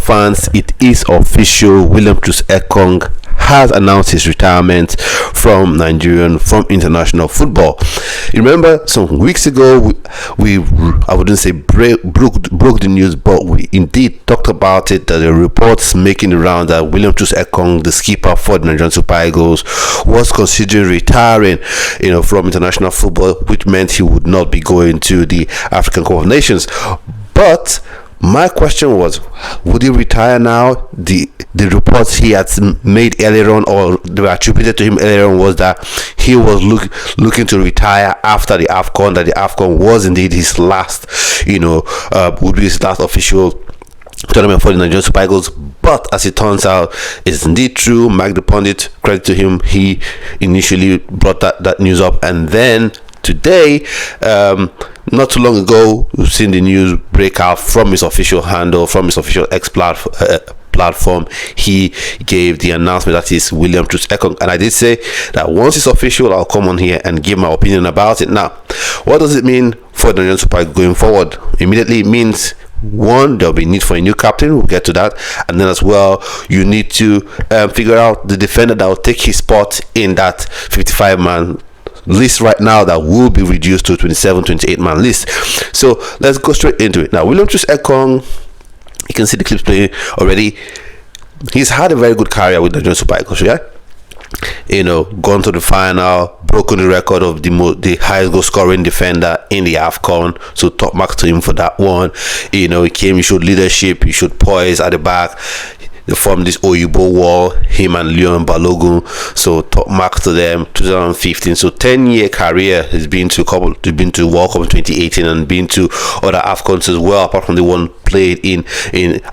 fans, it is official. William Troost-Ekong has announced his retirement from Nigerian, from international football. You remember some weeks ago, we I wouldn't say broke the news, but we indeed talked about it, that the reports making the round that William Troost-Ekong, the skipper for the Nigerian Super Eagles, was considering retiring, from international football, which meant he would not be going to the African Cup of Nations. But my question was, would he retire now? The reports he had made earlier on, or they were attributed to him earlier on, was that he was looking to retire after the AFCON, that the AFCON was indeed his last, would be his last official tournament for the Nigerian Super Eagles. But as it turns out, it's indeed true. Mike the Pundit, credit to him, he initially brought that news up, and then today, not too long ago, we've seen the news break out from his official handle, from his official X platform. He gave the announcement that is William Troost-Ekong, and I did say that once it's official, I'll come on here and give my opinion about it. Now, what does it mean for the Nigerian Super Eagles going forward? Immediately, it means, one, there'll be need for a new captain. We'll get to that. And then as well, you need to figure out the defender that will take his spot in that 55-man list right now, that will be reduced to 28-man list. So let's go straight into it. Now, William Troost-Ekong, you can see the clips playing already. He's had a very good career with the Nigerian Super Eagles, yeah? Gone to the final, broken the record of the highest goal scoring defender in the AFCON. So top marks to him for that one. He showed leadership, he showed poise at the back. They formed this Oyibo Wall, him and Leon Balogun. So top marks to them. 2015, so 10-year career. He's been to World Cup in 2018 and been to other AFCONs as well, apart from the one played in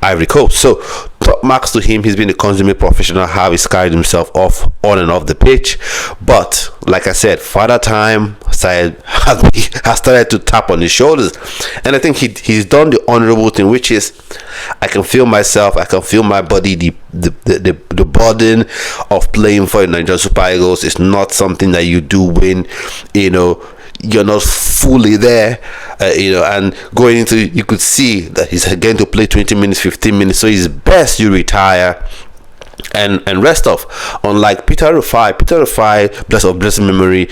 Ivory Coast. So top marks to him. He's been a consummate professional, how he's carried himself on and off the pitch. But like I said, father time has started to tap on his shoulders, and I think he's done the honorable thing, which is, I can feel myself, I can feel my body. The burden of playing for the Nigerian Super Eagles is not something that you do when you're not fully there, and going into, you could see that he's going to play 20 minutes, 15 minutes. So it's best you retire and rest off. Unlike Peter Rufai, blessed memory,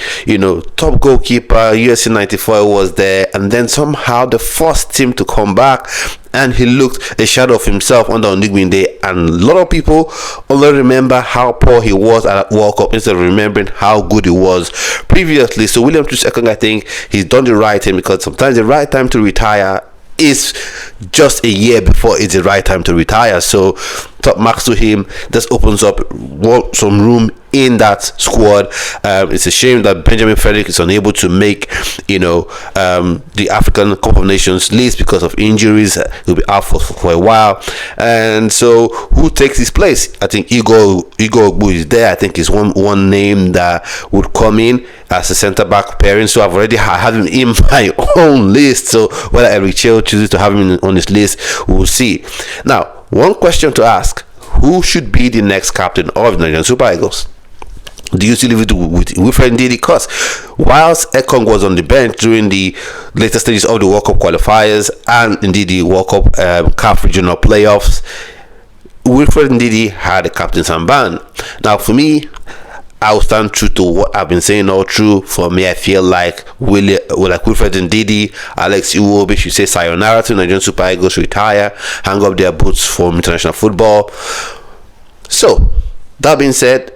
top goalkeeper, USC 94 was there, and then somehow they forced him to come back, and he looked a shadow of himself under Onigwin Day, and a lot of people only remember how poor he was at World Cup instead of remembering how good he was previously. So William Troost-Ekong, I think he's done the right thing, because sometimes the right time to retire is just a year before it's the right time to retire. So top marks to him. This opens up some room in that squad. It's a shame that Benjamin Fredrick is unable to make the African Cup of Nations list because of injuries. He'll be out for a while, and so who takes his place? I think Igor is there. I think is one name that would come in as a centre back pairing. So I've already had him in my own list. So whether Eric Chell chooses to have him on his list, we will see. Now, one question to ask: who should be the next captain of the Nigerian Super Eagles? Do you still leave it with Wilfred Ndidi? Because whilst Ekong was on the bench during the later stages of the World Cup qualifiers and indeed the World Cup CAF regional playoffs, Wilfred Ndidi had a captain's armband. Now, for me, I will stand true to what I've been saying all through. For me, I feel like Wilfred Ndidi, Alex Iwobi should say sayonara to Nigerian Super Eagles, retire, hang up their boots from international football. So, that being said,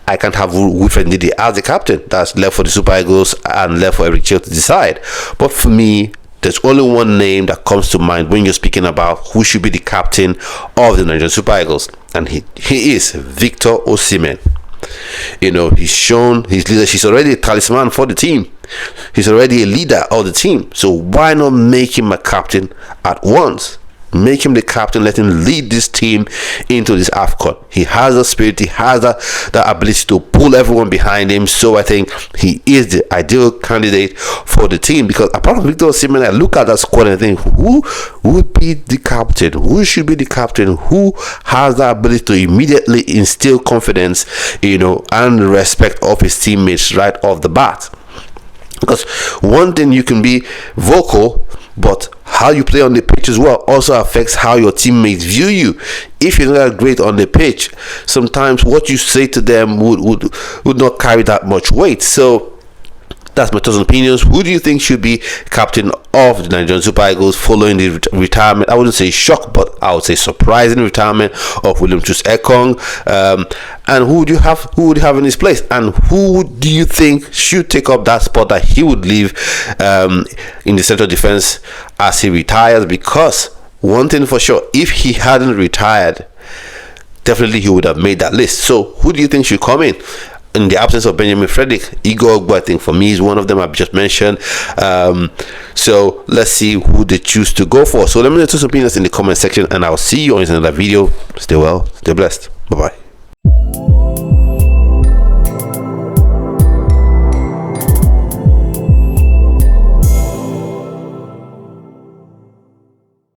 I can't have Wilfred Ndidi as the captain. That's left for the Super Eagles and left for Eric Chell to decide. But for me, there's only one name that comes to mind when you're speaking about who should be the captain of the Nigerian Super Eagles, and he is Victor Osimhen. He's shown his leadership. He's already a talisman for the team. He's already a leader of the team. So why not make him a captain at once? Make him the captain. Let him lead this team into this AFCON. He has the spirit. He has the ability to pull everyone behind him. So I think he is the ideal candidate for the team. Because apart from Victor Osimhen, I look at that squad and think, who would be the captain? Who should be the captain? Who has the ability to immediately instill confidence, and respect of his teammates right off the bat? Because one thing, you can be vocal, but how you play on the pitch as well also affects how your teammates view you. If you're not that great on the pitch, sometimes what you say to them would not carry that much weight. So that's my thoughts and opinions. Who do you think should be captain of the Nigerian Super Eagles following the retirement? I wouldn't say shock, but I would say surprising retirement of William Troost-Ekong. And who would you have in his place? And who do you think should take up that spot that he would leave in the central defense as he retires? Because one thing for sure, if he hadn't retired, definitely he would have made that list. So who do you think should come in the absence of Benjamin Fredrick? Igor, I think for me is one of them I've just mentioned. So let's see who they choose to go for. So let me know your opinions in the comment section, and I'll see you on another video. Stay well, stay blessed. Bye bye.